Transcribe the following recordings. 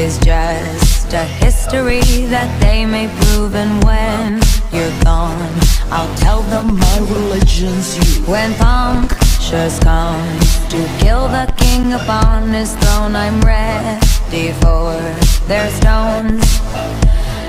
is just a history that they may prove. And when you're gone, I'll tell them my religion's you. When punctures come to kill the king upon his throne, I'm ready for their stones.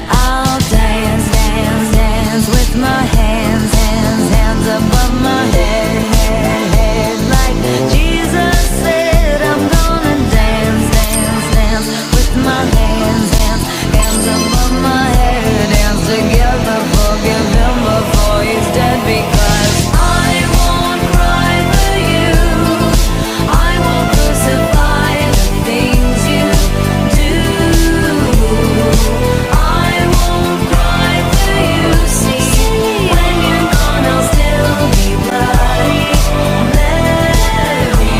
I'll dance, dance, dance with my hands, hands, hands above my head, head, head. Like Jesus said, I'm gonna dance, dance, dance with my hands, hands, hands above my head. Dance together, forgive him before he's dead, because I won't cry for you. I won't crucify the things you do. I won't cry for you. See, when you're gone, I'll still be bloody Mary.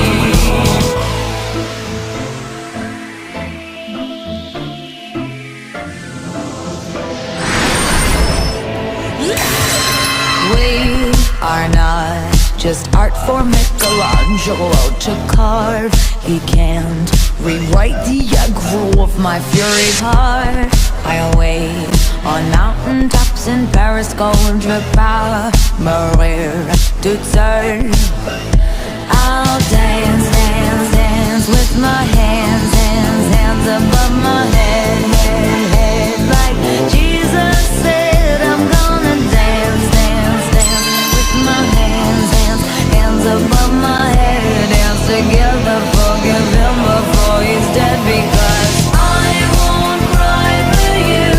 We are not just art for Michelangelo to carve. He can't rewrite the aggro of my fury heart. I await on mountain tops in Paris, going to power, Maria to serve. I'll dance, dance, dance with my hands, hands, hands above my head, head, head. Like Jesus said, I'm gonna dance, dance, dance with my hands, hands, hands above my head. Dance together, forgive him before he's dead, because I won't cry for you.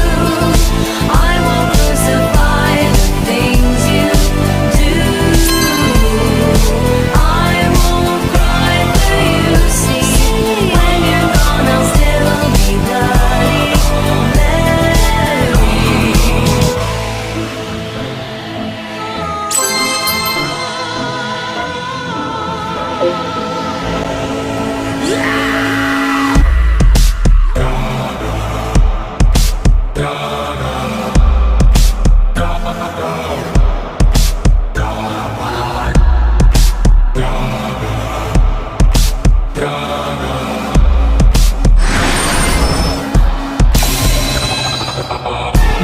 I won't crucify the things you do. I won't cry for you. See, when you're gone, I'll still be bloody Mary.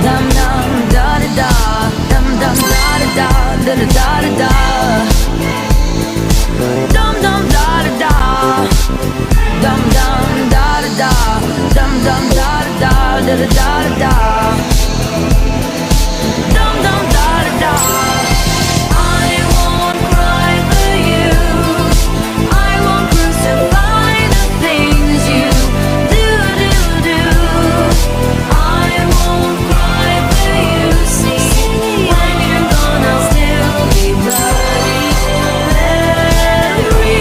Dum dum da da da, dum dum da da da, da da da da da. Dum dum da da da, dum dum da da da, dum dum da da da, da da da da. Dum dum da da da. I won't cry for you. I won't crucify the things you do, do, do. I won't cry for you. See, when you're gone, I'll still be bloody Mary.